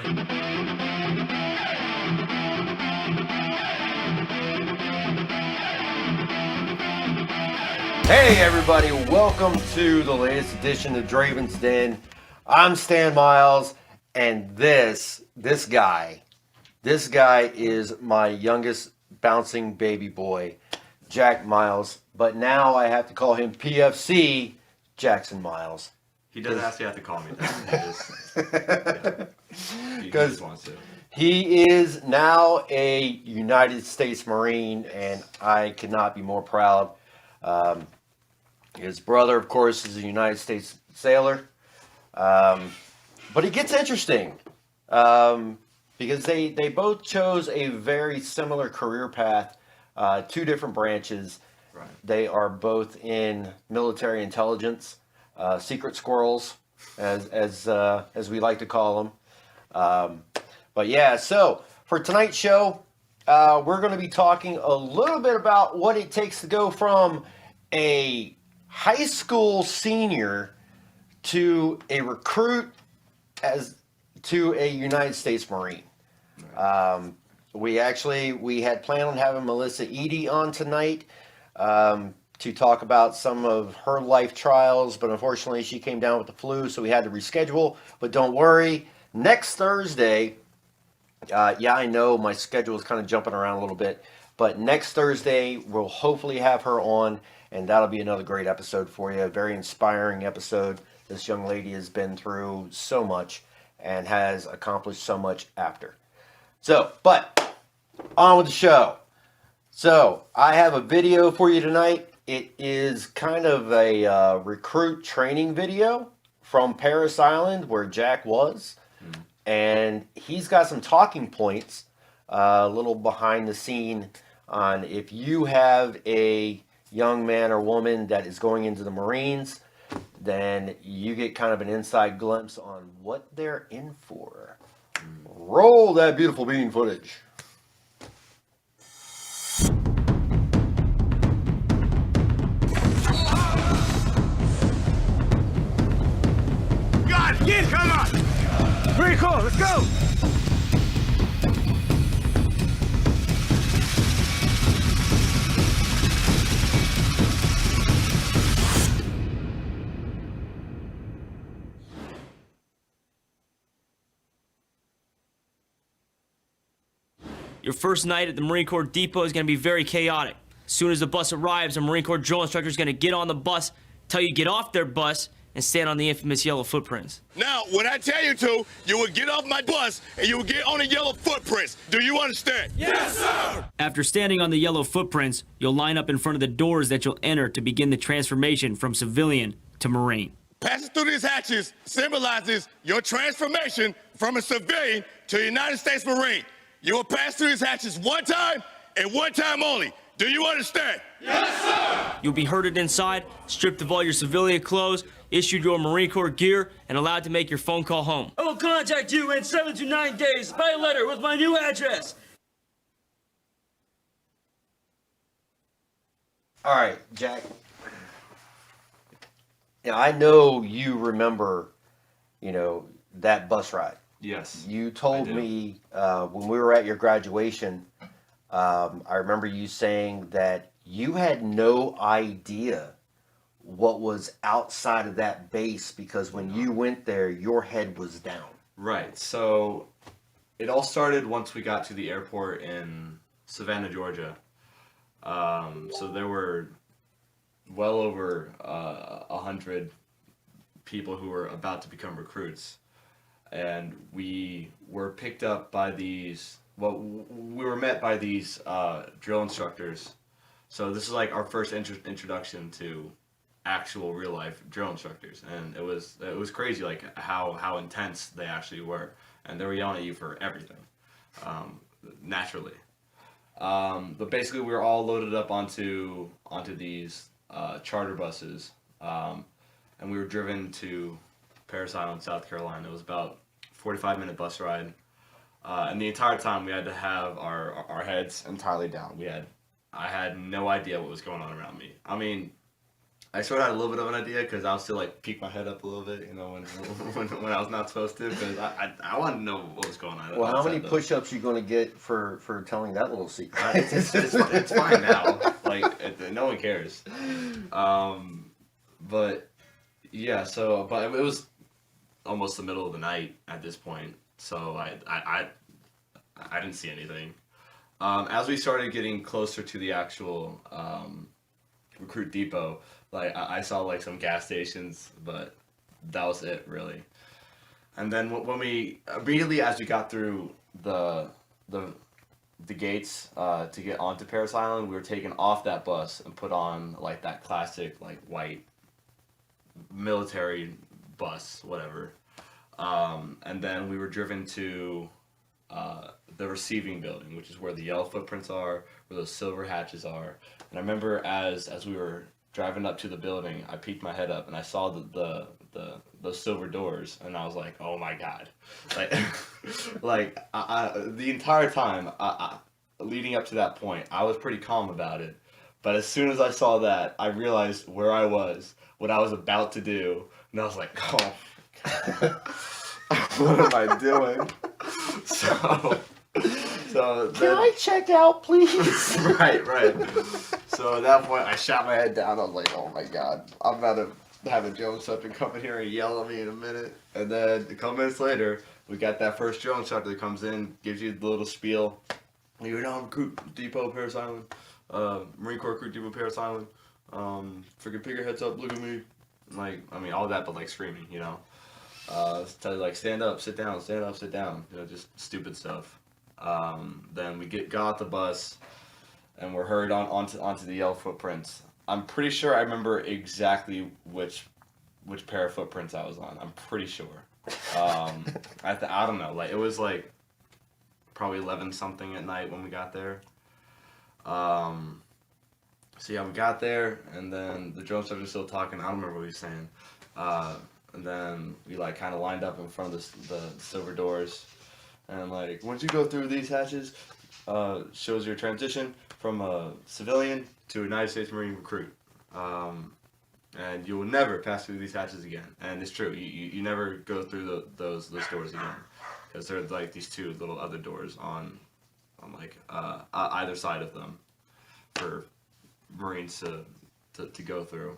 Hey everybody, welcome to the latest edition of Draven's Den. I'm Stan Miles, and this guy is my youngest bouncing baby boy, Jack Miles. But now I have to call him PFC Jackson Miles. He doesn't actually have to call me that. He just wants to. He is now a United States Marine, and I could not be more proud. His brother, of course, is a United States sailor. But it gets interesting because they both chose a very similar career path, two different branches. Right. They are both in military intelligence, secret squirrels, as we like to call them. But yeah, so for tonight's show, we're going to be talking a little bit about what it takes to go from a high school senior to a recruit to a United States Marine. We had planned on having Melissa Eady on tonight to talk about some of her life trials, but unfortunately she came down with the flu, so we had to reschedule. But don't worry, next Thursday, I know my schedule is kind of jumping around a little bit, but next Thursday we'll hopefully have her on, and that'll be another great episode for you. A very inspiring episode. This young lady has been through so much and has accomplished so much after. So, but on with the show. So, I have a video for you tonight. It is kind of a recruit training video from Parris Island where Jack was. And he's got some talking points, a little behind the scene on if you have a young man or woman that is going into the Marines, then you get kind of an inside glimpse on what they're in for. Roll that beautiful bean footage. God, get, come on! Very cool, let's go! Your first night at the Marine Corps Depot is going to be very chaotic. As soon as the bus arrives, a Marine Corps drill instructor is going to get on the bus, tell you to get off their bus, and stand on the infamous yellow footprints. Now, when I tell you to, you will get off my bus and you will get on the yellow footprints. Do you understand? Yes, sir! After standing on the yellow footprints, you'll line up in front of the doors that you'll enter to begin the transformation from civilian to Marine. Passing through these hatches symbolizes your transformation from a civilian to a United States Marine. You will pass through these hatches one time and one time only. Do you understand? Yes, sir! You'll be herded inside, stripped of all your civilian clothes, issued your Marine Corps gear, and allowed to make your phone call home. I will contact you in 7 to 9 days by letter with my new address. All right, Jack. Yeah, I know you remember, that bus ride. Yes. You told me when we were at your graduation, I remember you saying that you had no idea what was outside of that base because when you went there, your head was down. Right. So it all started once we got to the airport in Savannah, Georgia. So there were well over 100 people who were about to become recruits. And we were picked up by these, we were met by these drill instructors. So this is like our first introduction to actual real life drill instructors, and it was crazy, like how intense they actually were, and they were yelling at you for everything, naturally. But basically, we were all loaded up onto these charter buses, and we were driven to Parris Island, South Carolina. It was about 45-minute bus ride, and the entire time we had to have our heads entirely down. I had no idea what was going on around me. I mean, I sort of had a little bit of an idea because I was still like peek my head up a little bit, you know, when I was not supposed to, because I wanted to know what was going on. Well, how many outside, though. push-ups you going to get for telling that little secret? It's fine now. Like no one cares. But yeah, so but it was almost the middle of the night at this point, so I didn't see anything. As we started getting closer to the actual recruit depot, like I saw like some gas stations, but that was it really. And then when we immediately as we got through the gates to get onto Paris Island, we were taken off that bus and put on like that classic like white military bus, whatever. And then we were driven to the receiving building, which is where the yellow footprints are, where those silver hatches are. And I remember as we were driving up to the building, I peeked my head up and I saw those silver doors, and I was like, oh my god, like like the entire time leading up to that point, I was pretty calm about it. But as soon as I saw that, I realized where I was, what I was about to do, and I was like, oh what am I doing? So Can then, I check out, please? right. So at that point, I shot my head down. I was like, oh my god, I'm about to have a drone instructor come in here and yell at me in a minute. And then a couple minutes later, we got that first drone instructor that comes in, gives you the little spiel. You're down Recruit Depot, Paris Island. Marine Corps Recruit Depot, Paris Island. Freaking pick your heads up, look at me. Like, I mean, all that, but like screaming, you know. Tell you like, stand up, sit down, stand up, sit down. You know, just stupid stuff. Then we got off the bus, and we're hurried onto the yellow footprints. I'm pretty sure I remember exactly which pair of footprints I was on. I'm pretty sure. I don't know. Like it was like probably 11 something at night when we got there. So yeah, we got there, and then the drone instructor was still talking. I don't remember what he was saying. And then we like kind of lined up in front of the silver doors, and like once you go through these hatches, shows your transition from a civilian to a United States Marine recruit. And you will never pass through these hatches again. And it's true, you never go through those doors again, because there's like these two little other doors on like either side of them for Marines to go through.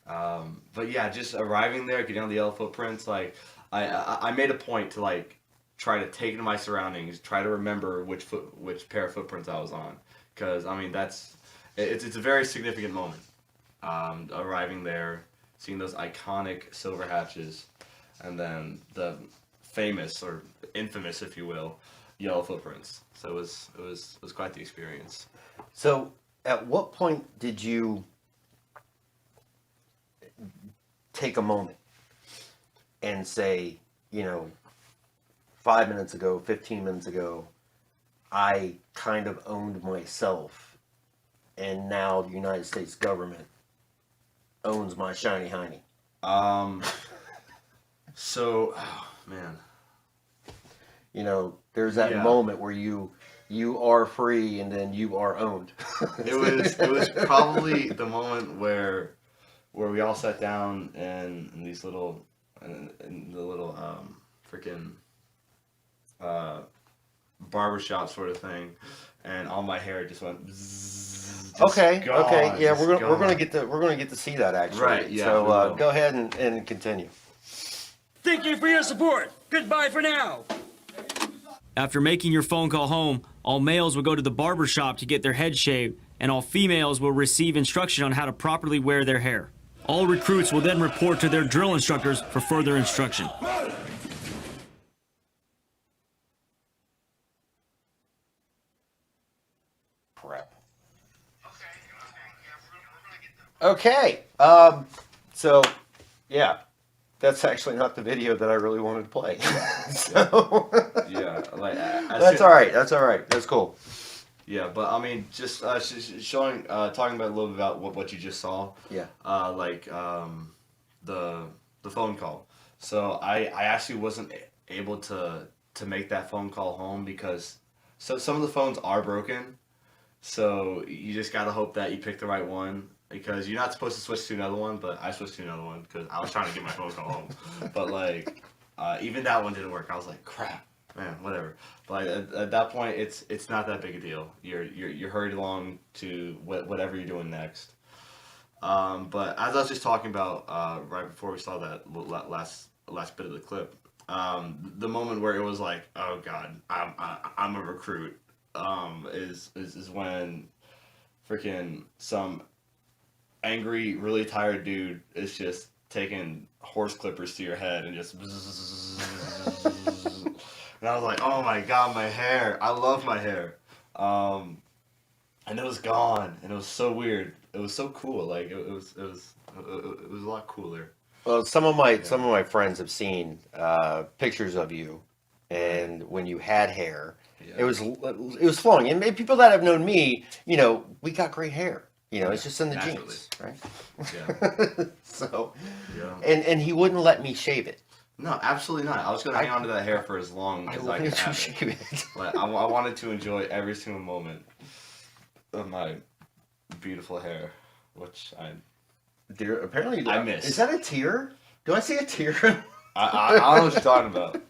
But yeah, just arriving there, getting on the yellow footprints, like I made a point to like try to take in my surroundings, try to remember which pair of footprints I was on, because I mean it's a very significant moment. Arriving there, seeing those iconic silver hatches, and then the famous or infamous, if you will, yellow footprints. So it was quite the experience. So, at what point did you take a moment and say, 5 minutes ago, 15 minutes ago, I kind of owned myself, and now the United States government owns my shiny hiney? So, oh, man. There's that Yeah. moment where you are free and then you are owned. It was probably the moment where we all sat down in these little in the little freaking barbershop sort of thing, and all my hair just went bzzz, just Okay, gone, yeah, just we're gone. gonna get to see that actually. Right, yeah, So we will. go ahead and continue. Thank you for your support. Goodbye for now. After making your phone call home, all males will go to the barber shop to get their head shaved, and all females will receive instruction on how to properly wear their hair. All recruits will then report to their drill instructors for further instruction. Crap. Okay. So, yeah, that's actually not the video that I really wanted to play. So Yeah, like that's all right. That's all right. That's cool. Yeah, but I mean, just showing, talking about a little bit about what you just saw. Yeah. The phone call. So I actually wasn't able to make that phone call home because some of the phones are broken. So you just gotta hope that you pick the right one. because you're not supposed to switch to another one, but I switched to another one because I was trying to get my phone call home. But like, even that one didn't work. I was like, crap, man, whatever. But at that point, it's not that big a deal. You're hurried along to whatever you're doing next. But as I was just talking about right before we saw that last bit of the clip, the moment where it was like, oh God, I'm a recruit, is when freaking some angry, really tired dude is just taking horse clippers to your head and just. And I was like, oh my God, my hair! I love my hair. And it was gone, and it was so weird. It was so cool. Like it was a lot cooler. Well, some of my friends have seen pictures of you, and when you had hair, Yeah. it was flowing. And maybe people that have known me, we got great hair. It's just in the Naturally. genes, right? Yeah. So, Yeah. and he wouldn't let me shave it. No, absolutely not. I was gonna hang on to that hair for as long I as I wanted could to have shave it. it. Like, I wanted to enjoy every single moment of my beautiful hair, which Dear, apparently, I miss. Is that a tear? Do I see a tear? I don't know what you're talking about.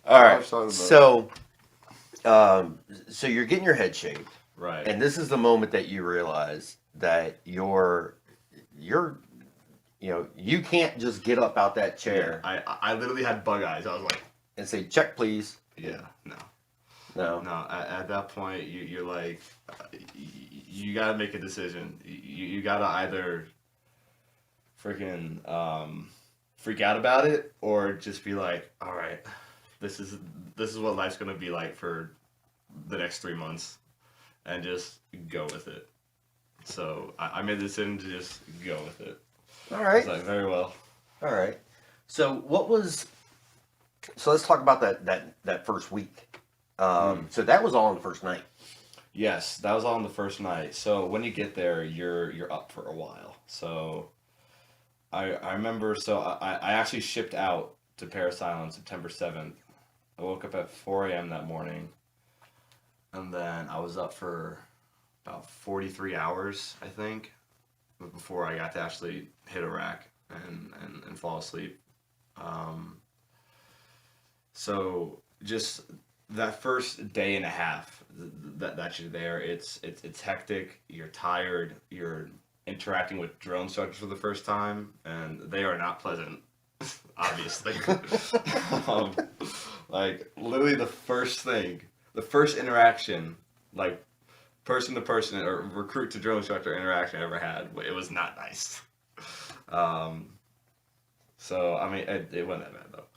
All I right. was talking So, so you're getting your head shaved. Right. And this is the moment that you realize that you can't just get up out that chair I literally had bug eyes. I was like, and say, check, please. yeah, no. No. No, at that point, you're like, you gotta make a decision. You gotta either freaking freak out about it, or just be like, all right, this is what life's gonna be like for the next 3 months, and just go with it. So I made the decision to just go with it. All I right. was like, very well. All right. So so let's talk about that first week. So that was all on the first night. Yes, that was all on the first night. So when you get there, you're up for a while. So I remember. So I actually shipped out to Parris Island September 7th. I woke up at 4 a.m. that morning, and then I was up for about 43 hours, I think, before I got to actually hit a rack and fall asleep. So just that first day and a half that you're there, it's hectic. You're tired. You're interacting with drill instructors for the first time, and they are not pleasant, obviously. Like literally the first interaction, like person to person or recruit to drill instructor interaction I ever had, it was not nice. So I mean, it wasn't that bad though.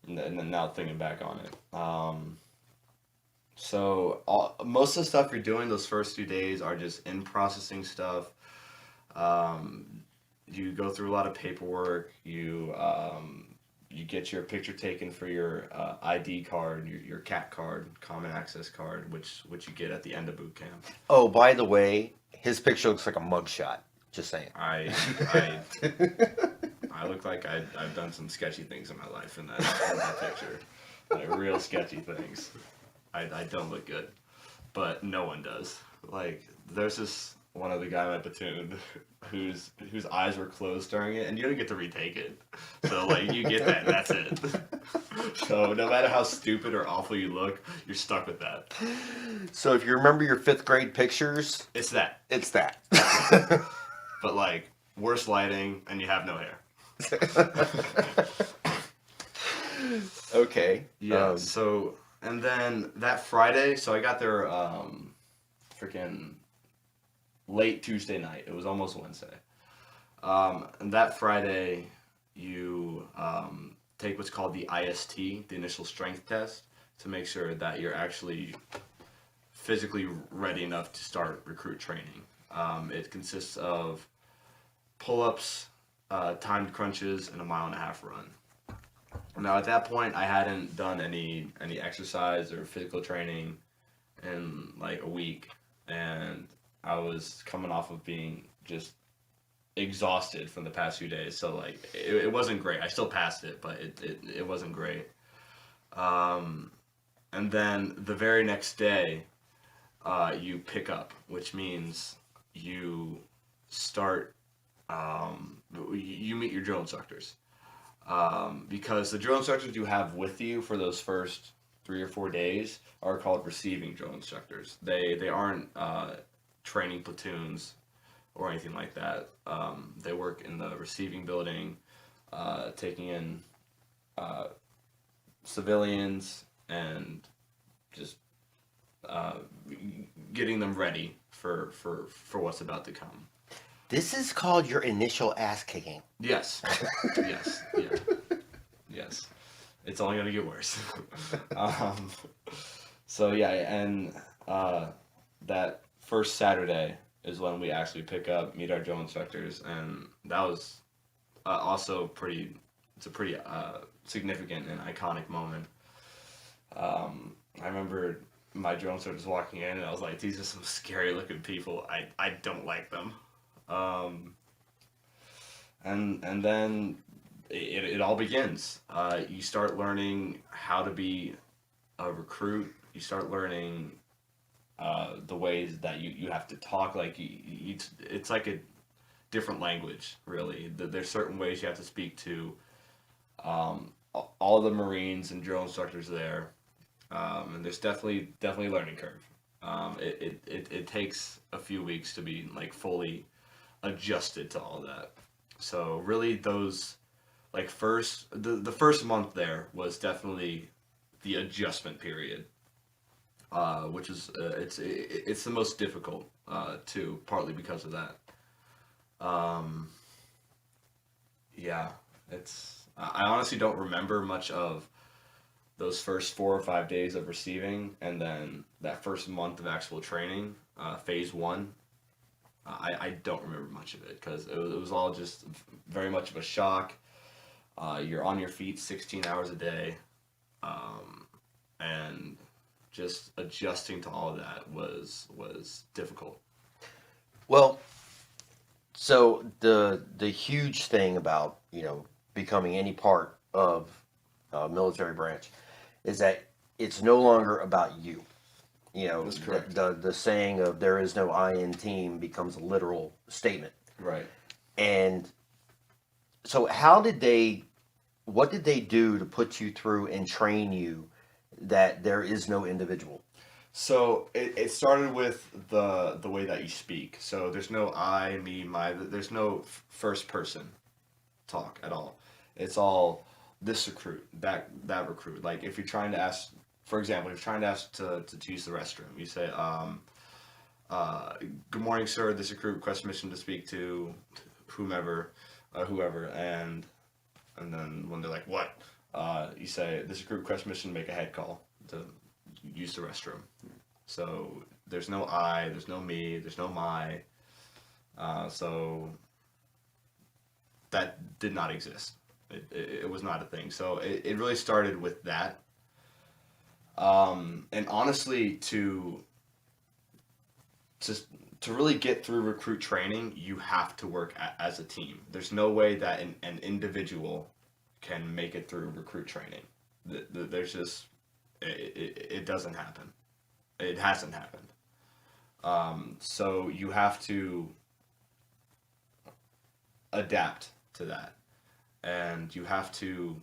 And then now thinking back on it, so most of the stuff you're doing those first 2 days are just in processing stuff. You go through a lot of paperwork. You get your picture taken for your ID card, your CAT card, Common Access card, which you get at the end of boot camp. Oh, by the way, his picture looks like a mugshot. Just saying. I look like I've done some sketchy things in my life in that picture. Like real sketchy things. I don't look good. But no one does. Like there's this one other guy in my platoon whose eyes were closed during it, and you don't get to retake it. So like you get that and that's it. So no matter how stupid or awful you look, you're stuck with that. So if you remember your 5th grade pictures, It's that. it's that. But like worse lighting and you have no hair. Okay. Yeah. So and then that Friday, so I got there freaking late Tuesday night. It was almost Wednesday. And that Friday, you take what's called the IST, the initial strength test, to make sure that you're actually physically ready enough to start recruit training. It consists of pull-ups, timed crunches, and a 1.5 mile run. Now at that point, I hadn't done any exercise or physical training in like a week, and I was coming off of being just exhausted from the past few days. So like it wasn't great. I still passed it, but it wasn't great. And then the very next day, you pick up, which means you start, you meet your drill instructors. Because the drill instructors you have with you for those first 3 or 4 days are called receiving drill instructors. They aren't training platoons or anything like that. They work in the receiving building, taking in civilians and just getting them ready for what's about to come. This is called your initial ass kicking. Yes. Yes. Yeah. Yes. It's only gonna get worse. So yeah, and that first Saturday is when we actually pick up, meet our drill instructors, and that was also pretty. It's a pretty significant and iconic moment. I remember my drill instructors walking in, and I was like, "These are some scary looking people. I don't like them." And then it all begins. You start learning how to be a recruit. You start learning the ways that you have to talk. Like it's like a different language, really. There's certain ways you have to speak to all the Marines and drill instructors there, and there's definitely a learning curve. It takes a few weeks to be like fully adjusted to all that. So really those like the first month there was definitely the adjustment period, which is it's the most difficult too, partly because of that. Yeah, I honestly don't remember much of those first 4 or 5 days of receiving, and then that first month of actual training, phase 1. I don't remember much of it because it was all just very much of a shock. You're on your feet 16 hours a day, and just adjusting to all of that was difficult. Well, so the huge thing about becoming any part of a military branch is that it's no longer about you. That's correct. The saying of "there is no I in team" becomes a literal statement. Right. And so, what did they do to put you through and train you that there is no individual? So it started with the way that you speak. So there's no I, me, my. There's no first person talk at all. It's all this recruit, that recruit. Like if you're trying to ask, for example, if you're trying to ask to use the restroom, you say, "Good morning, sir. This recruit requests permission to speak to whomever, whoever," and then when they're like, "What?" You say, "This recruit requests permission to make a head call to use the restroom." So there's no I, there's no me, there's no my. So that did not exist. It was not a thing. So it really started with that. And honestly, to really get through recruit training, you have to work as a team. There's no way that an individual can make it through recruit training. There's just, it doesn't happen. It hasn't happened. So you have to adapt to that. And you have to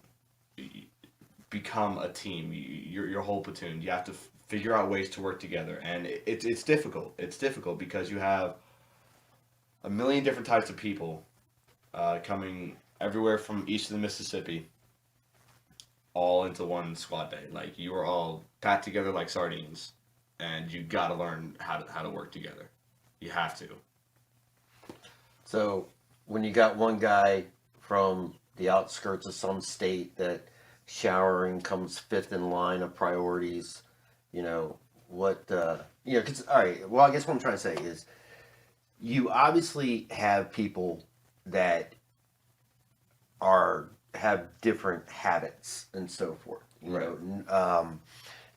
become a team. Your whole platoon. You have to figure out ways to work together, and it's difficult. It's difficult because you have a million different types of people coming everywhere from east of the Mississippi, all into one squad day. Like you are all packed together like sardines, and you got to learn how to work together. You have to. So when you got one guy from the outskirts of some state that showering comes fifth in line of priorities, because, all right, well, I guess what I'm trying to say is you obviously have people that have different habits and so forth.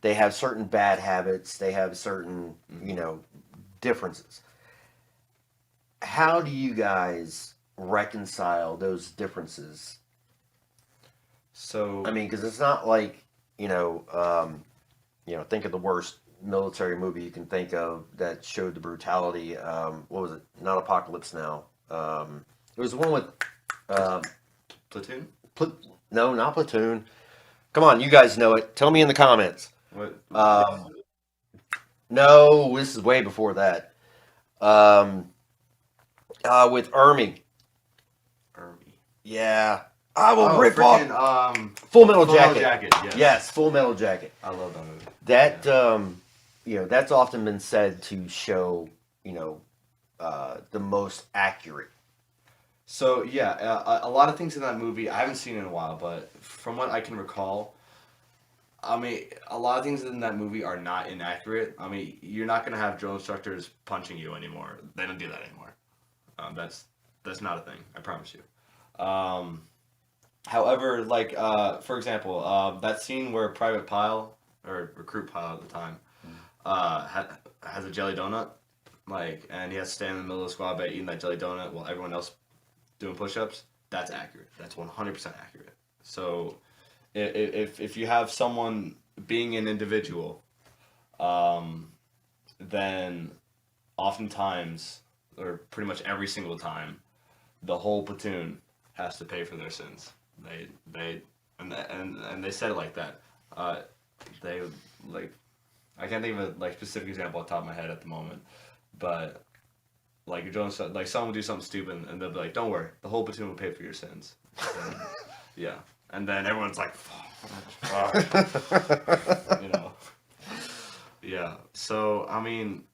They have certain bad habits. They have certain, differences. How do you guys reconcile those differences? So I mean, because it's not like think of the worst military movie you can think of that showed the brutality. What was it? Not Apocalypse Now. It was the one with Platoon? no, not Platoon. Come on, you guys know it. Tell me in the comments. What? No, this is way before that. With Ermy. Ermy. Yeah. I will Oh, rip off freaking, Full Metal Full Metal Jacket. Jacket, yes. Yes, Full Metal Jacket. I love that movie. That that's often been said to show the most accurate. So yeah, a lot of things in that movie I haven't seen in a while, but from what I can recall, I mean, a lot of things in that movie are not inaccurate. I mean, you're not gonna have drill instructors punching you anymore. They don't do that anymore. That's not a thing. I promise you. However, like for example, that scene where Private Pile or Recruit Pile at the time has a jelly donut, like, and he has to stand in the middle of the squad bay eating that jelly donut while everyone else doing push-ups. That's accurate. That's 100% accurate. So, if you have someone being an individual, then oftentimes, or pretty much every single time, the whole platoon has to pay for their sins. They said it like that. They like, I can't think of a like specific example off the top of my head at the moment, but like Jones, like someone will do something stupid and they'll be like, "Don't worry, the whole platoon will pay for your sins." And, yeah, and then everyone's like, "Fuck." Yeah. So I mean,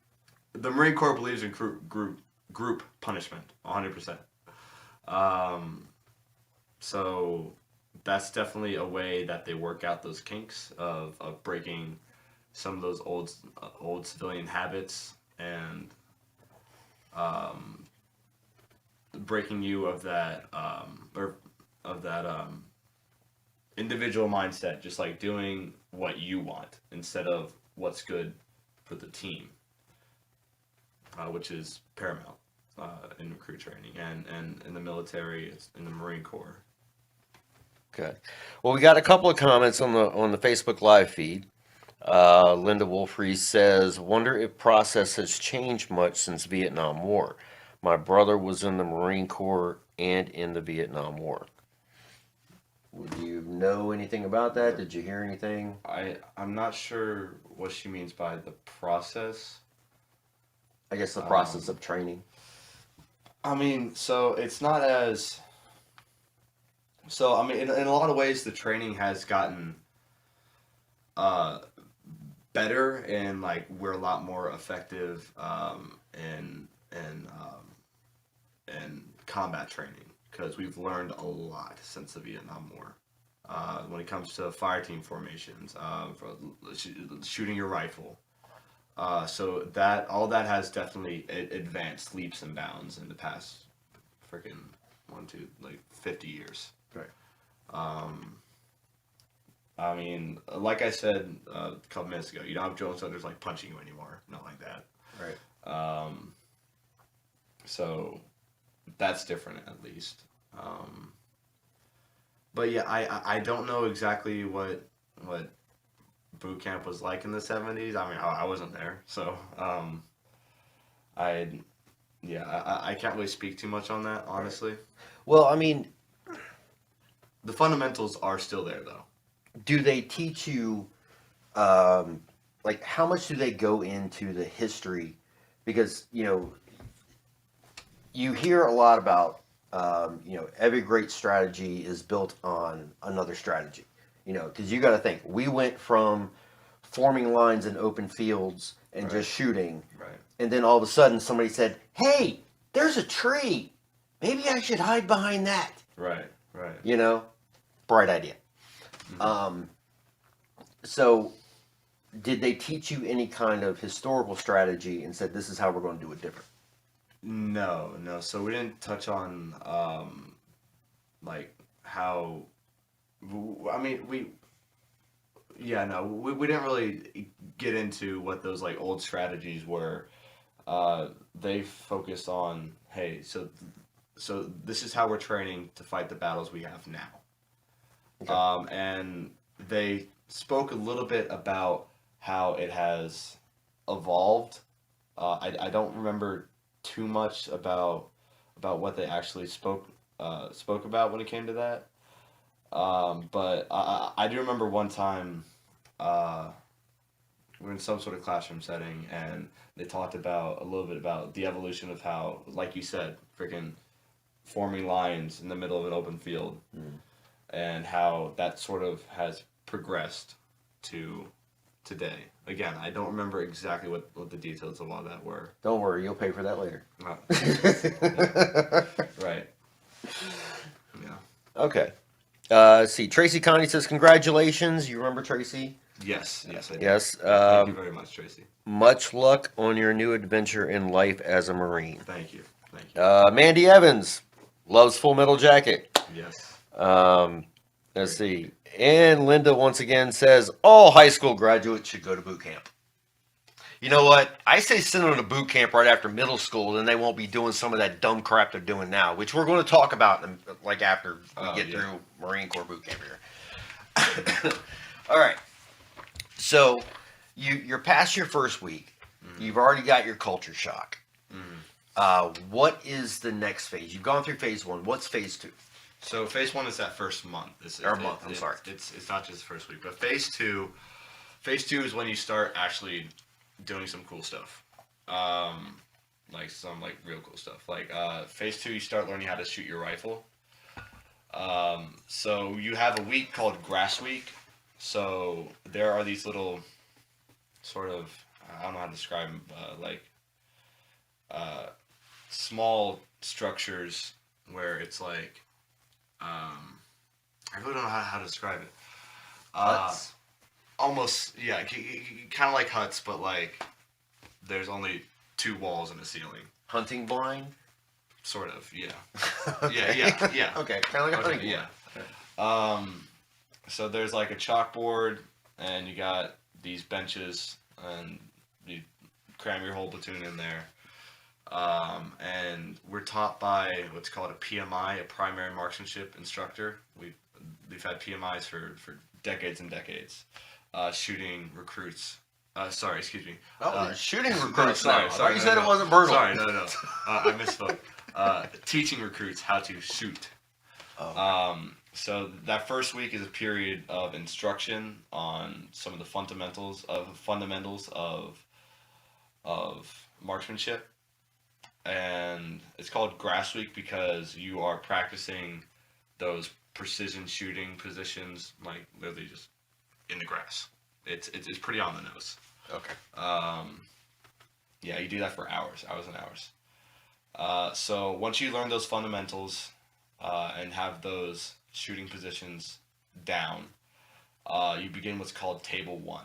the Marine Corps believes in group punishment, 100%. So that's definitely a way that they work out those kinks of breaking some of those old civilian habits and breaking you of that individual mindset, just like doing what you want instead of what's good for the team, which is paramount in recruit training and in the military, in the Marine Corps. Okay. Well, we got a couple of comments on the Facebook Live feed. Linda Wolfrey says, "Wonder if process has changed much since Vietnam War. My brother was in the Marine Corps and in the Vietnam War." Would you know anything about that? Did you hear anything? I'm not sure what she means by the process. I guess the process of training. I mean, so it's not as... So, I mean, in a lot of ways, the training has gotten better, and like we're a lot more effective in combat training because we've learned a lot since the Vietnam War. When it comes to fire team formations, for shooting your rifle, so that all that has definitely advanced leaps and bounds in the past freaking 50 years. Right. I mean, like I said a couple minutes ago, you don't have drill instructors like punching you anymore, not like that. Right. So that's different at least. But yeah, I don't know exactly what boot camp was like in the 70s. I mean, I wasn't there, so I can't really speak too much on that, honestly. Well, I mean, The fundamentals are still there, though. do they teach you, like, how much do they go into the history? Because, you hear a lot about, every great strategy is built on another strategy. Because you got to think, we went from forming lines in open fields and just shooting. Right. And then all of a sudden somebody said, "Hey, there's a tree. Maybe I should hide behind that." Right. Right. Bright idea. Mm-hmm. So did they teach you any kind of historical strategy and said, "This is how we're going to do it different"? No. So we didn't touch on like how. I mean, we didn't really get into what those like old strategies were. They focused on, hey, so this is how we're training to fight the battles we have now. Okay. And they spoke a little bit about how it has evolved. I don't remember too much about what they actually spoke about when it came to that. But I do remember one time we were in some sort of classroom setting and they talked about a little bit about the evolution of how, like you said, freaking forming lines in the middle of an open field, and how that sort of has progressed to today. Again, I don't remember exactly what the details of all that were. Don't worry, you'll pay for that later. Right. Yeah. Okay. Let's see. Tracy Connie says, congratulations. You remember Tracy? Yes, I do. Yes. Thank you very much, Tracy. Much luck on your new adventure in life as a Marine. Thank you. Thank you. Mandy Evans loves Full Metal Jacket. Yes. Let's see. And Linda once again says, all high school graduates should go to boot camp. You know what? I say send them to boot camp right after middle school, then they won't be doing some of that dumb crap they're doing now, which we're going to talk about like after we get through Marine Corps boot camp here. All right. So you're past your first week. Mm-hmm. You've already got your culture shock. Mm-hmm. What is the next phase? You've gone through phase 1. What's phase 2? So phase 1 is that first month. It's not just the first week, but phase 2 is when you start actually doing some cool stuff. Like some real cool stuff. Like phase 2, you start learning how to shoot your rifle. So you have a week called Grass Week. So there are these little sort of, I don't know how to describe them, small structures where it's like, I really don't know how to describe it. Huts? Almost, yeah, kind of like huts, but like there's only 2 walls and a ceiling. Hunting blind? Sort of, yeah. Okay. Yeah. Okay, kind of like a hunting blind. Yeah. So there's like a chalkboard, and you got these benches, and you cram your whole platoon in there. And we're taught by what's called a PMI, a primary marksmanship instructor. We've had PMIs for decades and decades, shooting recruits. Sorry, excuse me. Oh, shooting recruits. Sorry. You said it wasn't brutal. Sorry, no. I misspoke. Teaching recruits how to shoot. Oh. So that first week is a period of instruction on some of the fundamentals of marksmanship, and it's called Grass Week because you are practicing those precision shooting positions, like literally just in the grass. It's pretty on the nose. Okay. Yeah, you do that for hours and hours. So once you learn those fundamentals and have those shooting positions down, you begin what's called Table 1.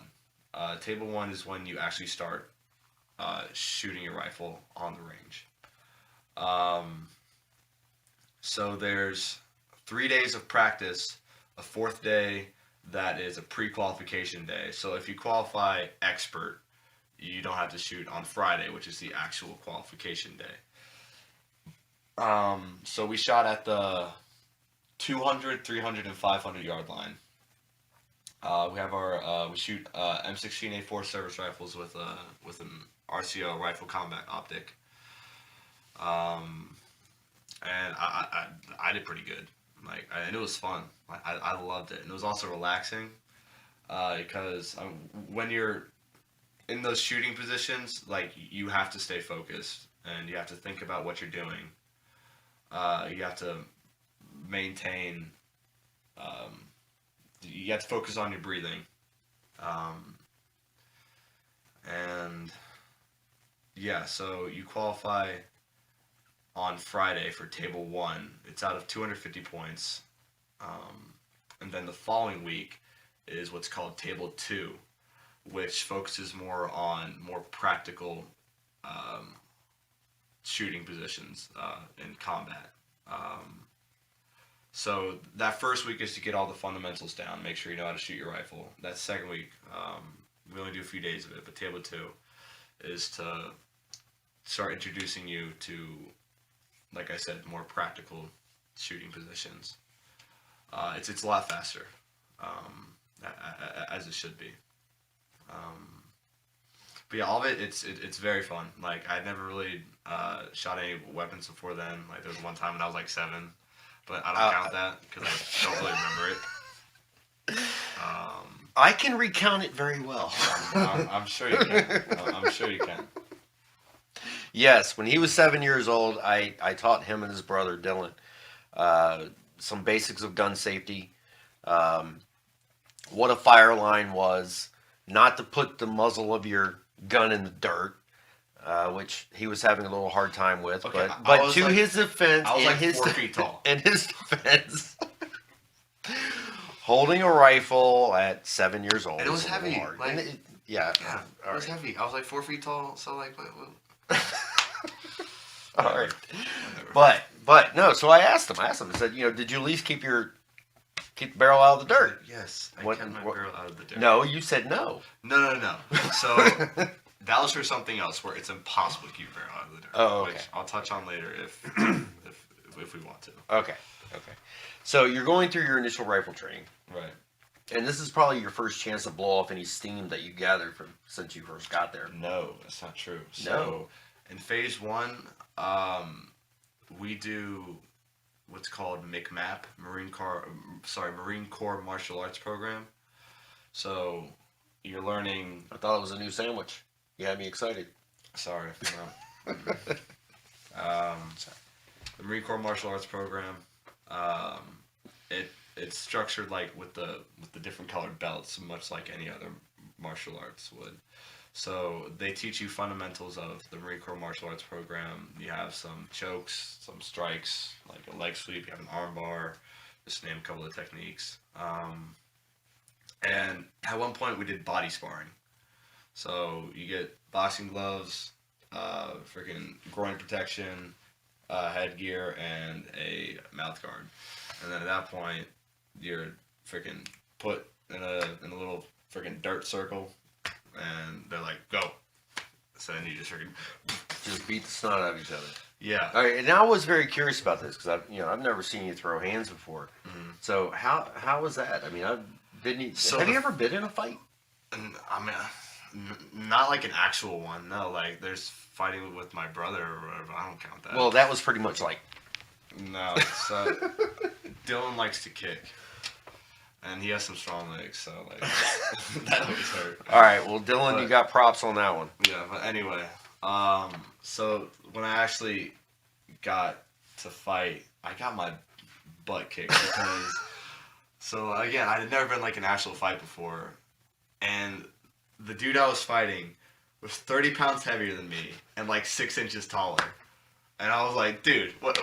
Table 1 is when you actually start shooting your rifle on the range. So there's 3 days of practice, a 4th day that is a pre-qualification day. So if you qualify expert, you don't have to shoot on Friday, which is the actual qualification day. So we shot at the 200, 300, and 500 yard line. We have we shoot M16A4 service rifles with an RCO rifle combat optic. And I did pretty good. And it was fun. I loved it, and it was also relaxing because when you're in those shooting positions, you have to stay focused and you have to think about what you're doing. You have to maintain. You have to focus on your breathing, and yeah. So you qualify on Friday for Table 1. It's out of 250 points. And then the following week is what's called Table 2, which focuses more on more practical shooting positions in combat. So that first week is to get all the fundamentals down, make sure you know how to shoot your rifle. That second week, we only do a few days of it, but Table 2 is to start introducing you to, like I said, more practical shooting positions. It's a lot faster, as it should be. But yeah, all of it, it's very fun. Like, I'd never really shot any weapons before then. Like, there was one time when I was like 7, but I don't count that because I don't really remember it. I can recount it very well. I'm sure you can. I'm sure you can. Yes, when he was 7 years old, I taught him and his brother Dylan some basics of gun safety, what a fire line was, not to put the muzzle of your gun in the dirt, which he was having a little hard time with. Okay, but to his defense, I was in like his 4 feet tall. in his defense, holding a rifle at 7 years old, And it was is a little heavy, hard. like- And yeah, Yeah, all it was right. heavy. I was like 4 feet tall, so like, All right. whatever. But no. So I asked him. I said, did you at least keep the barrel out of the dirt? Yes, I What- kept my what- barrel out of the dirt. No, you said no. No. So that was for something else where it's impossible to keep a barrel out of the dirt. Oh, okay. Which I'll touch on later if we want to. Okay. So you're going through your initial rifle training, Right. and this is probably your first chance to blow off any steam that you gathered from since you first got there. No, that's not true. So No. in phase 1, we do what's called MCMAP, Marine Corps Martial Arts Program. So you're learning. I thought it was a new sandwich. You had me excited. Sorry, no. The Marine Corps Martial Arts Program. It's structured like with the different colored belts, much like any other martial arts would. So they teach you fundamentals of the Marine Corps Martial Arts Program. You have some chokes, some strikes, like a leg sweep. You have an arm bar. Just to name a couple of techniques. And at one point we did body sparring. So you get boxing gloves, freaking groin protection, headgear, and a mouth guard. And then at that point, you're freaking put in a little freaking dirt circle, and they're like, go. So then you just freaking, Just beat the snot out of each other. yeah. All right, and I was very curious about this because I've never seen you throw hands before. Mm-hmm. So how was that? I mean, So have you the- ever been in a fight? And, I mean, not like an actual one. No, like there's fighting with my brother or whatever. I don't count that. Well, that was pretty much like. no. So Dylan likes to kick, and he has some strong legs, so like that always hurt. All right, well, Dylan, you But- got props on that one. Yeah, but anyway, so when I actually got to fight, I got my butt kicked because. So again, I had never been like an actual fight before, and the dude I was fighting was 30 pounds heavier than me and like 6 inches taller, and I was like, dude, what?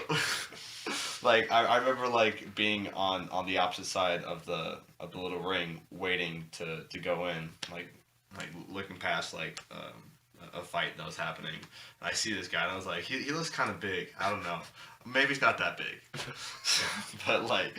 Like I remember like being on the opposite side of the little ring, waiting to go in, like looking past like a fight that was happening. And I see this guy, and I was like, he looks kind of big. I don't know. Maybe he's not that big. But like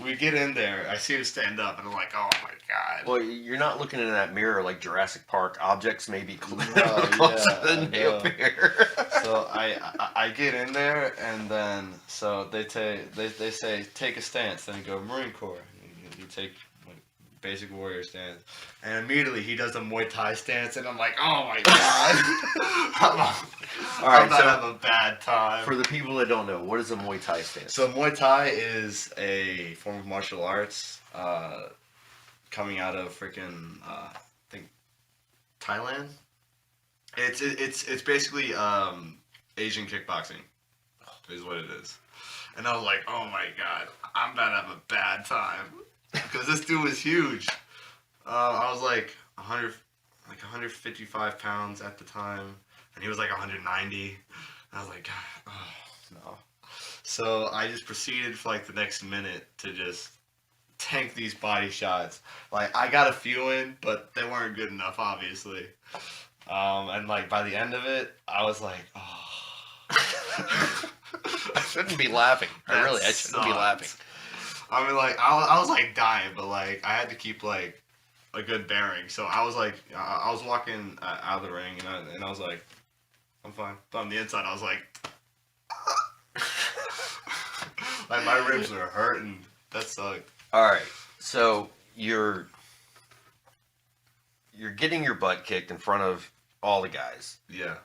we get in there. I see him stand up, and I'm like, oh my god. Well, you're not looking in that mirror like Jurassic Park. Objects may be closer yeah, than they I know. appear. So I get in there, and then so they say take a stance. Then you go Marine Corps. You take like basic warrior stance, and immediately he does a Muay Thai stance, and I'm like, oh my god. All right, I'm about so to have a bad time. for the people that don't know, what is a Muay Thai stance? So Muay Thai is a form of martial arts coming out of freaking I think Thailand. It's basically Asian kickboxing is what it is. And I was like, oh my god, I'm about to have a bad time because this dude was huge. I was like 155 pounds at the time, and he was like 190. And I was like, God, oh no. So I just proceeded for like the next minute to just tank these body shots. Like I got a few in, but they weren't good enough, obviously. And like by the end of it, I was like, oh. I shouldn't be laughing. I shouldn't be sucked. laughing. I mean, like I was like dying, but like I had to keep like a good bearing. So I was like, I was walking out of the ring, and I was like, I'm fine. But on the inside, I was like, like my ribs were hurting. That sucked. All right, so you're you're getting your butt kicked in front of all the guys. Yeah.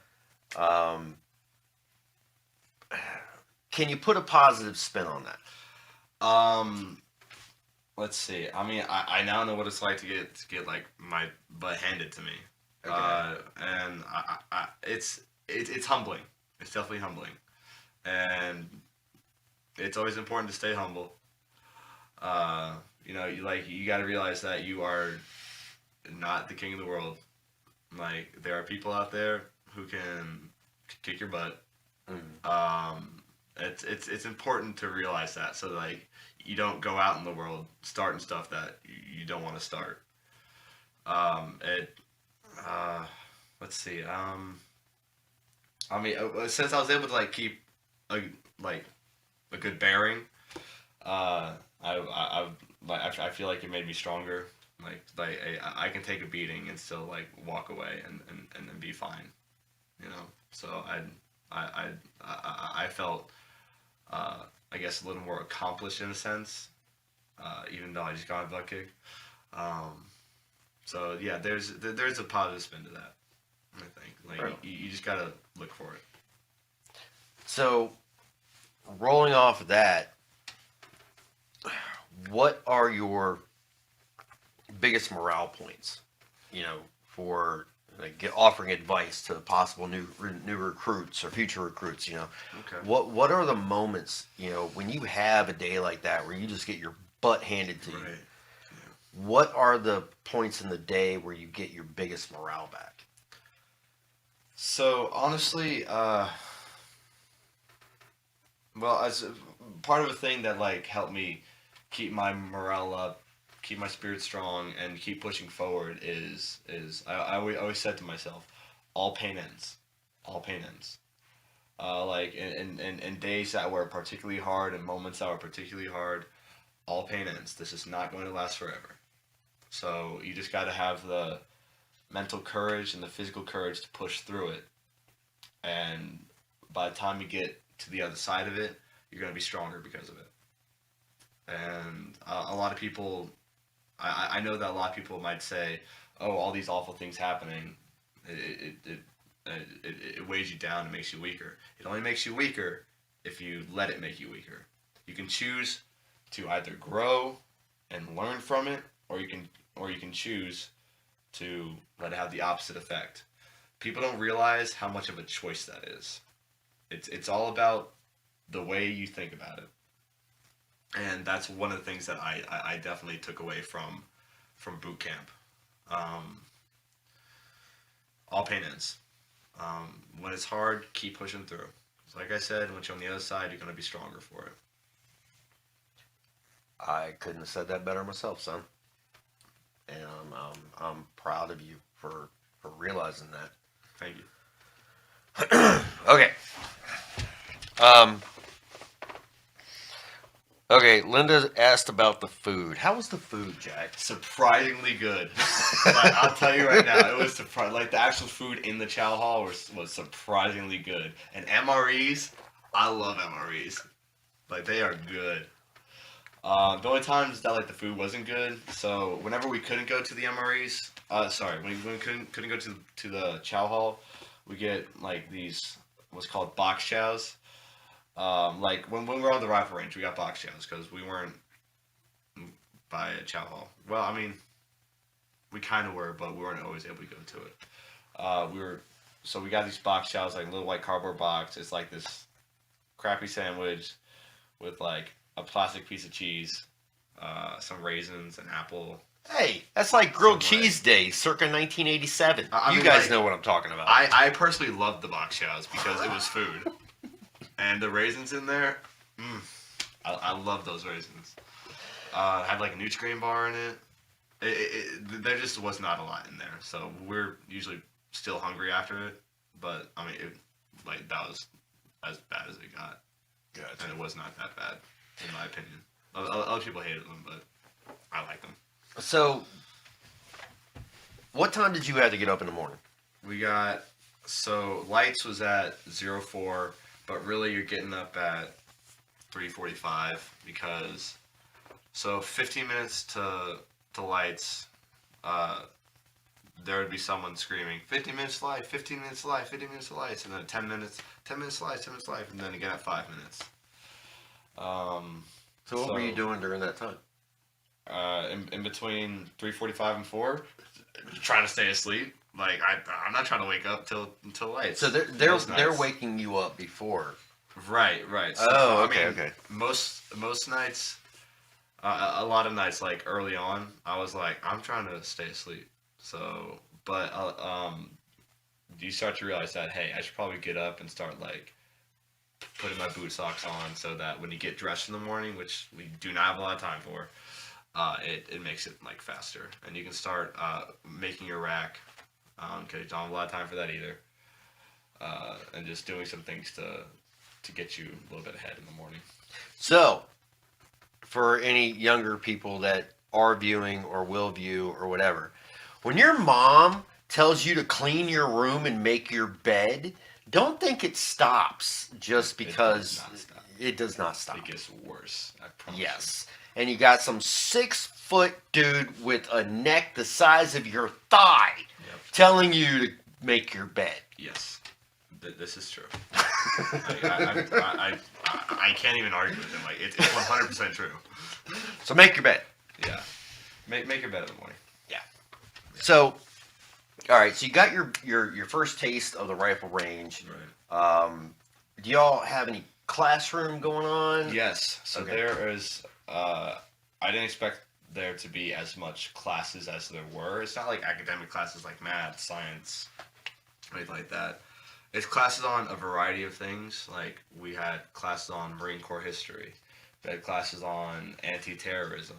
Can you put a positive spin on that? Let's see. I mean, I now know what it's like to get like my butt handed to me. Okay. And it's humbling. It's definitely humbling, and it's always important to stay humble. You know, you got to realize that you are not the king of the world. Like, there are people out there who can kick your butt. It's important to realize that, so like you don't go out in the world starting stuff that you don't want to start. Let's see. I mean, since I was able to like keep a good bearing, I feel like it made me stronger. Like I can take a beating and still like walk away and be fine, you know. So I felt I guess a little more accomplished in a sense, even though I just got a butt kick. So yeah, there's a positive spin to that. I think like Right. you just gotta look for it. So, rolling off of that, what are your biggest morale points? You know, for like offering advice to possible new recruits or future recruits. You know, Okay. what are the moments, you know, when you have a day like that where you just get your butt handed to you? Right. What are the points in the day where you get your biggest morale back? So honestly, well, as part of a thing that like helped me keep my morale up, keep my spirits strong, and keep pushing forward is I always said to myself, all pain ends, all pain ends. Like in days that were particularly hard and moments that were particularly hard, all pain ends. This is not going to last forever. So you just got to have the mental courage and the physical courage to push through it. And by the time you get to the other side of it, you're going to be stronger because of it. And a lot of people, I know that a lot of people might say, oh, all these awful things happening, it weighs you down and makes you weaker. It only makes you weaker if you let it make you weaker. You can choose to either grow and learn from it, or you can choose to let it have the opposite effect. People don't realize how much of a choice that is. It's all about the way you think about it. And that's one of the things that I definitely took away from boot camp. All pain ends. When it's hard, keep pushing through. So like I said, once you're on the other side, you're going to be stronger for it. I couldn't have said that better myself, son. And I'm proud of you for realizing that. Thank you. Okay. Okay, Linda asked about the food. How was the food, Jack? Surprisingly good. Like, I'll tell you right now, it was like the actual food in the chow hall was surprisingly good. And MREs, I love MREs. Like, they are good. The only times that like the food wasn't good, so whenever we couldn't go to the MREs, when we couldn't go to the chow hall, we get like these what's called box chows. Like when we were on the rifle range, we got box chows because we weren't by a chow hall. Well, I mean, we kind of were, but we weren't always able to go to it. So we got these box chows, like a little white cardboard box. It's like this crappy sandwich with like a plastic piece of cheese, some raisins, an apple. Hey, that's like grilled Some cheese day, circa 1987. I You mean, guys like, know what I'm talking about. I personally loved the box chows because it was food. And the raisins in there, I love those raisins. Had like a Nutri-Grain bar in it. There just was not a lot in there, so we're usually still hungry after it. But I mean, that was as bad as it got, and it was not that bad, in my opinion. Other people hated them, but I like them. So, what time did you have to get up in the morning? So lights was at 04. But really, you're getting up at 3:45 because, so 15 minutes to lights, there would be someone screaming 50 minutes life, 15 minutes life, 50 minutes life, and then 10 minutes life, 10 minutes life, and then again at 5 minutes. So what were you doing during that time? In between 3:45 and 4, trying to stay asleep. Like I'm not trying to wake up until light. So they're waking you up before. Right. So, Oh, I okay, mean, okay. Most nights, a lot of nights, like early on, I was like, I'm trying to stay asleep. So, but you start to realize that, hey, I should probably get up and start like putting my boot socks on, so that when you get dressed in the morning, which we do not have a lot of time for, it makes it like faster, and you can start making your rack, because you don't have a lot of time for that either, and just doing some things to get you a little bit ahead in the morning. So, for any younger people that are viewing or will view or whatever, when your mom tells you to clean your room and make your bed, don't think it stops just because it does not stop. It gets worse. I promise. Yes. And you got some 6-foot dude with a neck the size of your thigh telling you to make your bed. Yes. This is true. I can't even argue with him. Like it's 100% true. So make your bed. Yeah. Make your bed in the morning. Yeah. So, all right. So you got your first taste of the rifle range. Right. Do y'all have any classroom going on? Yes. So Okay. there is. I didn't expect there to be as much classes as there were. It's not like academic classes like math, science, anything like that. It's classes on a variety of things. Like we had classes on Marine Corps history. We had classes on anti-terrorism,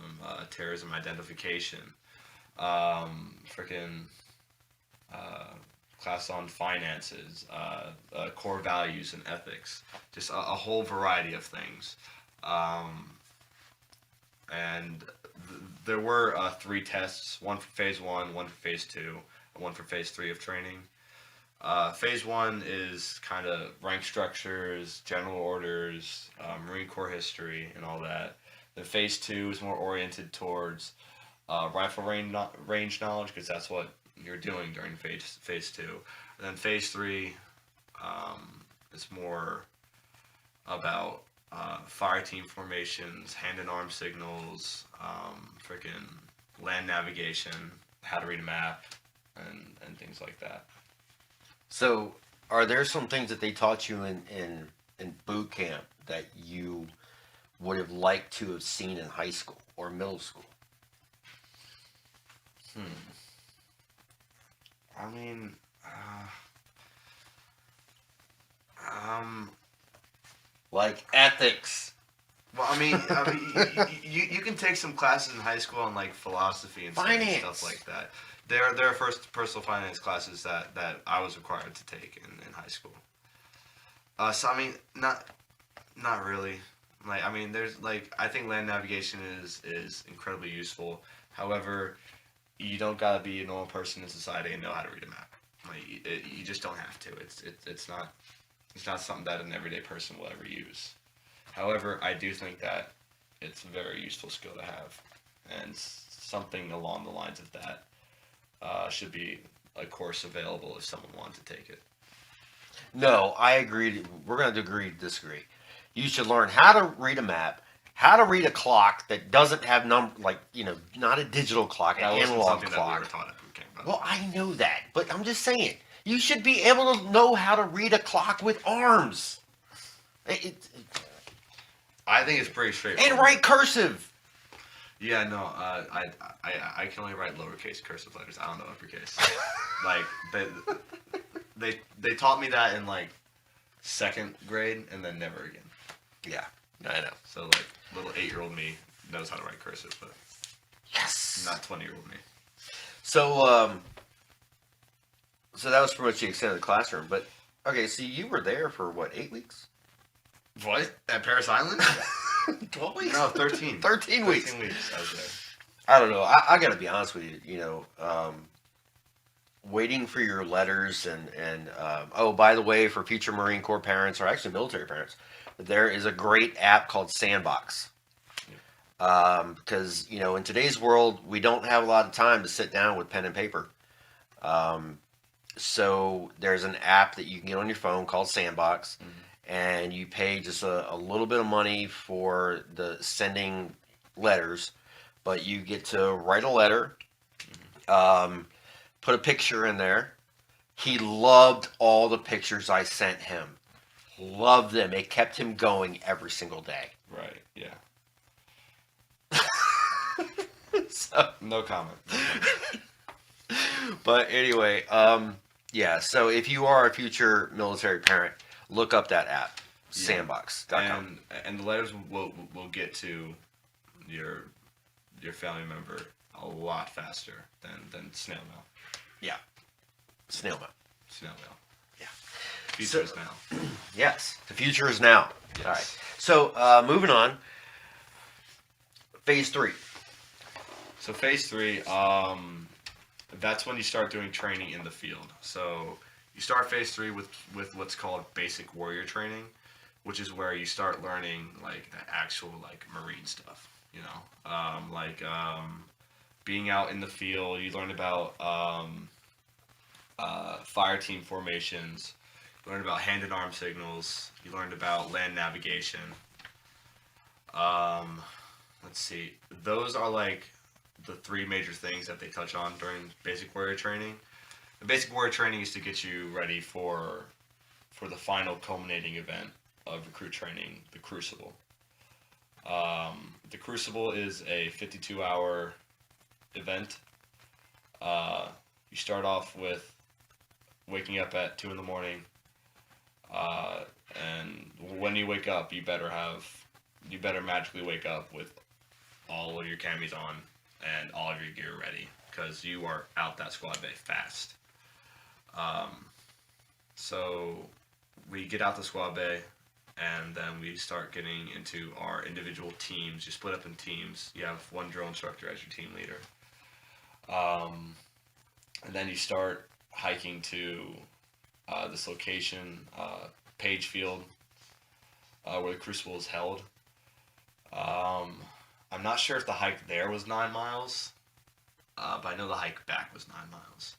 terrorism identification, class on finances, core values and ethics. Just a whole variety of things. And there were 3 tests, one for phase 1, one for phase 2, and one for phase 3 of training. Phase 1 is kind of rank structures, general orders, Marine Corps history, and all that. Then phase 2 is more oriented towards rifle range knowledge, because that's what you're doing during phase 2. And then phase 3 is more about fire team formations, hand and arm signals, land navigation, how to read a map, and things like that. So, are there some things that they taught you in boot camp that you would have liked to have seen in high school or middle school? I mean, Like ethics. well, I mean, you can take some classes in high school on like philosophy and Finance. stuff like that. There are first personal finance classes that I was required to take in high school. So I mean, not really. Like I mean, there's like I think land navigation is incredibly useful. However, you don't gotta be a normal person in society and know how to read a map. Like you just don't have to. It's not something that an everyday person will ever use. However, I do think that it's a very useful skill to have, and something along the lines of that should be a course available if someone wanted to take it. No, I agree. We're going to agree to disagree. You should learn how to read a map, how to read a clock that doesn't have not a digital clock, an That wasn't analog something that we clock. were taught at boot camp. by the Well, way. I know that, but I'm just saying, you should be able to know how to read a clock with arms. I think it's pretty straightforward. And write cursive. Yeah, no, I can only write lowercase cursive letters. I don't know uppercase. Like they taught me that in like 2nd grade and then never again. Yeah, I know. So like little 8-year-old me knows how to write cursive, but Yes. not 20-year-old me. So, so that was pretty much the extent of the classroom. But okay, so you were there for what, 8 weeks? What? At Paris Island? 12 weeks? No, 13. 13 weeks. 13 weeks I was there. I don't know. I got to be honest with you. Waiting for your letters and oh, by the way, for future Marine Corps parents or actually military parents, there is a great app called Sandbox. Because in today's world, we don't have a lot of time to sit down with pen and paper. So there's an app that you can get on your phone called Sandbox, and you pay just a little bit of money for the sending letters, but you get to write a letter, put a picture in there. He loved all the pictures I sent him. Loved them. It kept him going every single day. Right. Yeah. So, No comment. but anyway, yeah. So if you are a future military parent, look up that app, Sandbox.com. And the letters will get to your family member a lot faster than snail mail. Yeah, snail mail. Snail mail. Yeah. Future is now. Yes, the future is now. Yes. All right. So moving on. Phase 3. So phase 3, that's when you start doing training in the field. So you start phase 3 with what's called basic warrior training, which is where you start learning like the actual like Marine stuff. You know, being out in the field. You learn about fire team formations. You learn about hand and arm signals. You learned about land navigation. Let's see. Those are like the 3 major things that they touch on during basic warrior training. The basic warrior training is to get you ready for the final culminating event of recruit training, the Crucible. The Crucible is a 52-hour event. You start off with waking up at 2 in the morning, and when you wake up, you better magically wake up with all of your camis on and all of your gear ready, because you are out that squad bay fast. So we get out the squad bay, and then we start getting into our individual teams. You split up in teams. You have one drill instructor as your team leader. And then you start hiking to this location, Page Field, where the Crucible is held. I'm not sure if the hike there was 9 miles, but I know the hike back was 9 miles.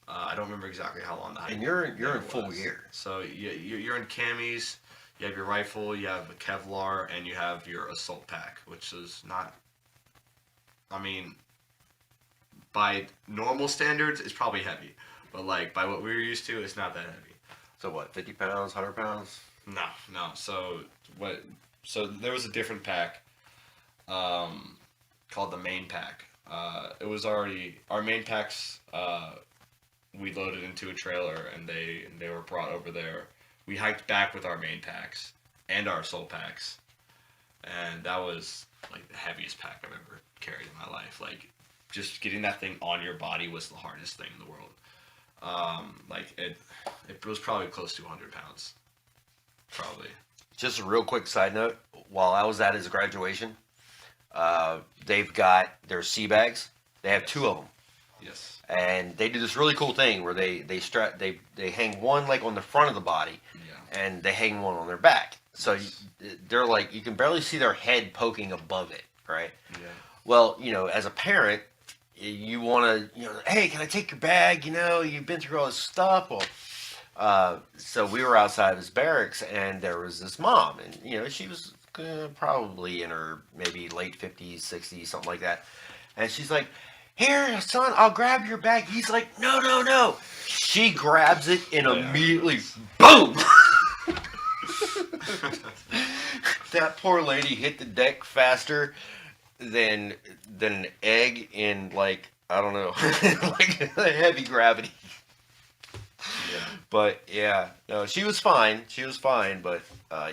I don't remember exactly how long the hike. And you're there in full was. gear. So you're in camis. You have your rifle. You have a Kevlar, and you have your assault pack, which is not. I mean, by normal standards, it's probably heavy, but like by what we were used to, it's not that heavy. So what, 50 pounds, 100 pounds? No. So there was a different pack, called the main pack. It was already our main packs. We loaded into a trailer, and they were brought over there. We hiked back with our main packs and our assault packs, and that was like the heaviest pack I've ever carried in my life. Like, just getting that thing on your body was the hardest thing in the world. Like it was probably close to 100 pounds, probably. Just a real quick side note. While I was at his graduation, they've got their sea bags. They have 2 of them. Yes. And they do this really cool thing where they hang one like on the front of the body, Yeah. and they hang one on their back. So they're like, you can barely see their head poking above it, right? Yeah. Well, as a parent, you want to, hey, can I take your bag? You've been through all this stuff. Well, so we were outside of his barracks, and there was this mom, and she was probably in her maybe late 50s, 60s, something like that. And she's like, here, son, I'll grab your bag. He's like, no. She grabs it and immediately, boom! That poor lady hit the deck faster than an egg in, like, I don't know, like heavy gravity. Yeah. But yeah, no, she was fine. But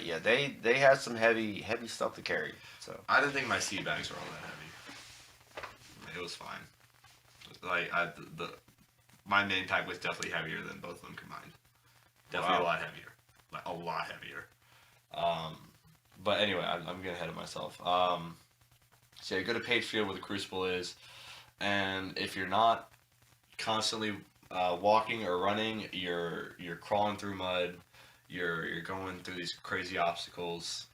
yeah, they had some heavy stuff to carry. So I didn't think my sea bags were all that heavy. It was fine. Like my main pack was definitely heavier than both of them combined. Definitely Wow. a lot heavier. Like a lot heavier. But anyway, I'm getting ahead of myself. So you go to Page Field where the Crucible is, and if you're not constantly walking or running, you're crawling through mud. You're going through these crazy obstacles.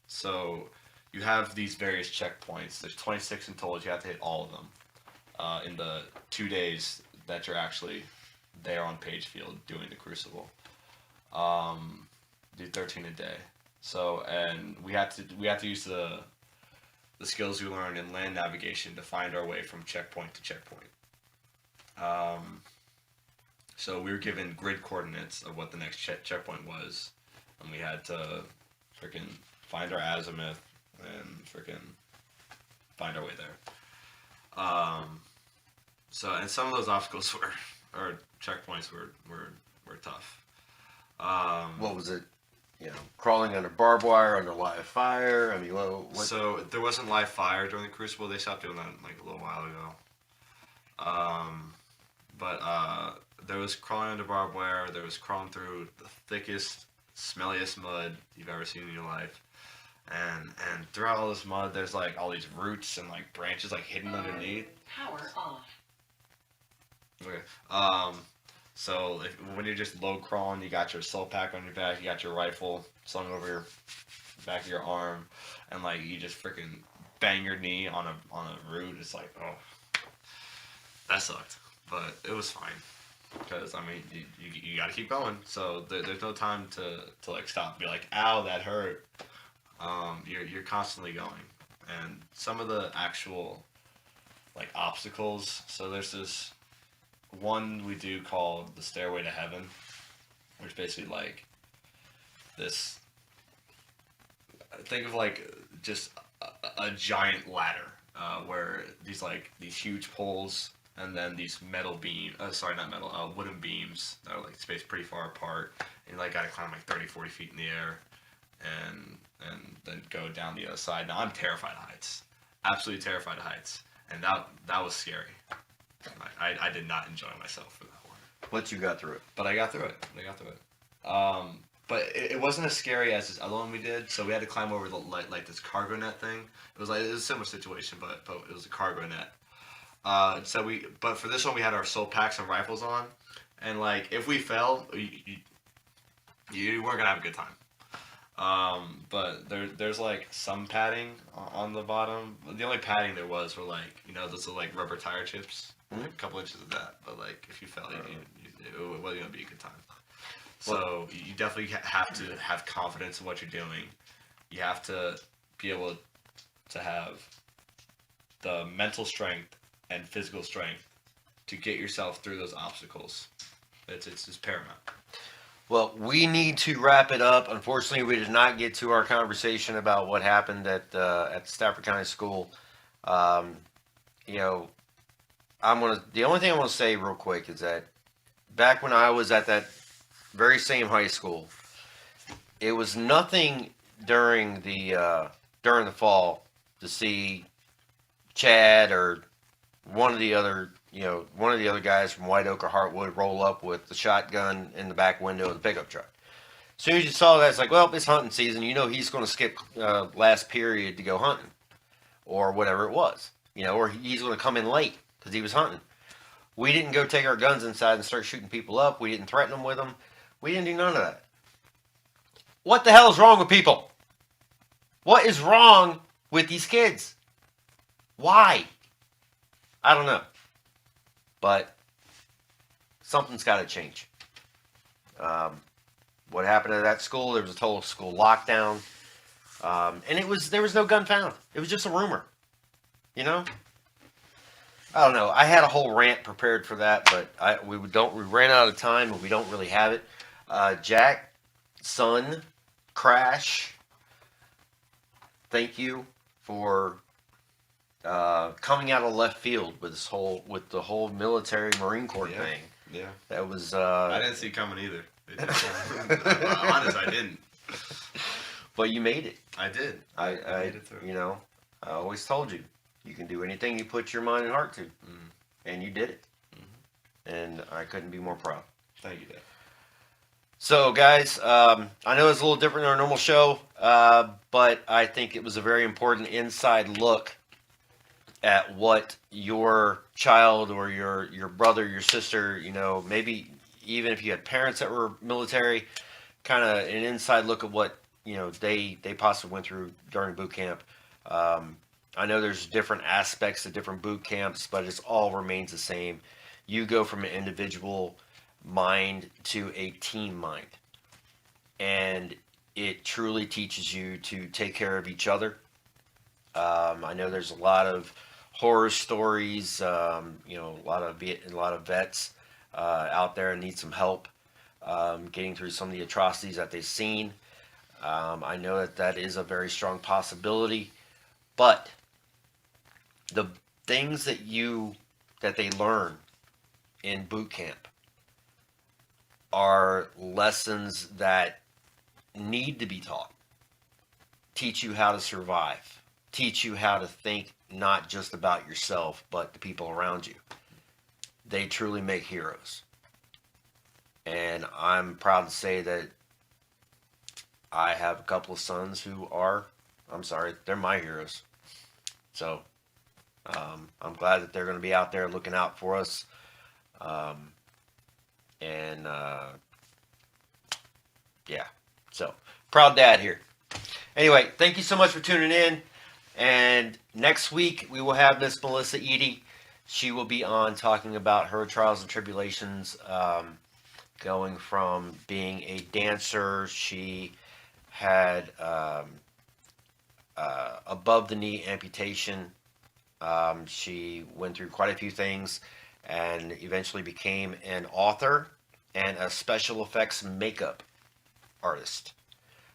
So you have these various checkpoints. There's 26 in total. You have to hit all of them. in the 2 days that you're actually there on Page Field doing the Crucible. Do 13 a day. So, and we had to use the skills we learned in land navigation to find our way from checkpoint to checkpoint. So we were given grid coordinates of what the next checkpoint was, and we had to freaking find our azimuth and freaking find our way there. So, and some of those obstacles or checkpoints were tough. What was it? You know, crawling under barbed wire, under live fire. I mean, what? So there wasn't live fire during the Crucible. They stopped doing that like a little while ago. But there was crawling under barbed wire. There was crawling through the thickest, smelliest mud you've ever seen in your life. And throughout all this mud, there's like all these roots and like branches like hidden underneath. Power off. Okay. So when you're just low crawling, you got your soul pack on your back, you got your rifle slung over your back of your arm, and like you just freaking bang your knee on a root. It's like, oh, that sucked, but it was fine because I mean you got to keep going. So there's no time to like stop and be like, ow, that hurt. You're constantly going, and some of the actual like obstacles. So there's this one we do called the Stairway to Heaven, which basically like this. Think of like just a giant ladder where these huge poles and then these metal beam. Not metal. Wooden beams that are like spaced pretty far apart. And you like gotta climb like 30-40 feet in the air, and then go down the other side. Now I'm terrified of heights. Absolutely terrified of heights, and that was scary. I did not enjoy myself for that one. But you got through it. But I got through it. But it wasn't as scary as this other one we did. So we had to climb over like this cargo net thing. It was a similar situation, but it was a cargo net. But for this one we had our soul packs and rifles on, and like if we fell, you weren't gonna have a good time. But there's like some padding on the bottom. The only padding there was were like those little like rubber tire chips. A couple inches of that, but like if you fell, it wasn't gonna be a good time. So you definitely have to have confidence in what you're doing. You have to be able to have the mental strength and physical strength to get yourself through those obstacles. It's just paramount. Well, we need to wrap it up. Unfortunately, we did not get to our conversation about what happened at Stafford County School. The only thing I want to say real quick is that back when I was at that very same high school, it was nothing during the fall to see Chad or one of the other guys from White Oak or Heartwood roll up with the shotgun in the back window of the pickup truck. As soon as you saw that, it's like, well, it's hunting season. He's going to skip last period to go hunting or whatever it was. Or he's going to come in late because he was hunting. We didn't go take our guns inside and start shooting people up. We didn't threaten them with them. We didn't do none of that. What the hell is wrong with people? What is wrong with these kids? Why? I don't know. But something's got to change. What happened at that school, there was a total school lockdown. And there was no gun found. It was just a rumor. I don't know. I had a whole rant prepared for that, but we ran out of time and we don't really have it. Jack, son, Crash, thank you for coming out of left field with the whole military Marine Corps thing. Yeah. That was I didn't see it coming either. Honest, I didn't. But you made it. I did. I made it through. I always told you, you can do anything you put your mind and heart to, and you did it. And I couldn't be more proud. Thank you, Dad. So, guys, I know it's a little different than our normal show, but I think it was a very important inside look at what your child or your brother, your sister, maybe even if you had parents that were military, kind of an inside look at what they possibly went through during boot camp. I know there's different aspects of different boot camps, but it all remains the same. You go from an individual mind to a team mind. And it truly teaches you to take care of each other. I know there's a lot of horror stories, a lot of vets out there need some help getting through some of the atrocities that they've seen. I know that is a very strong possibility, but the things that they learn in boot camp are lessons that need to be taught. Teach you how to survive. Teach you how to think not just about yourself, but the people around you. They truly make heroes. And I'm proud to say that I have a couple of sons who they're my heroes. So I'm glad that they're going to be out there looking out for us. So proud dad here. Anyway, thank you so much for tuning in. And next week we will have Miss Melissa Eady. She will be on talking about her trials and tribulations, going from being a dancer. She had above the knee amputation. She went through quite a few things and eventually became an author and a special effects makeup artist.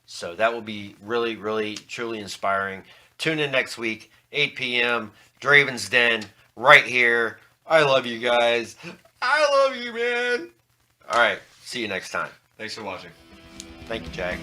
So that will be really, really, truly inspiring. Tune in next week, 8 p.m., Draven's Den, right here. I love you guys. I love you, man. All right. See you next time. Thanks for watching. Thank you, Jack.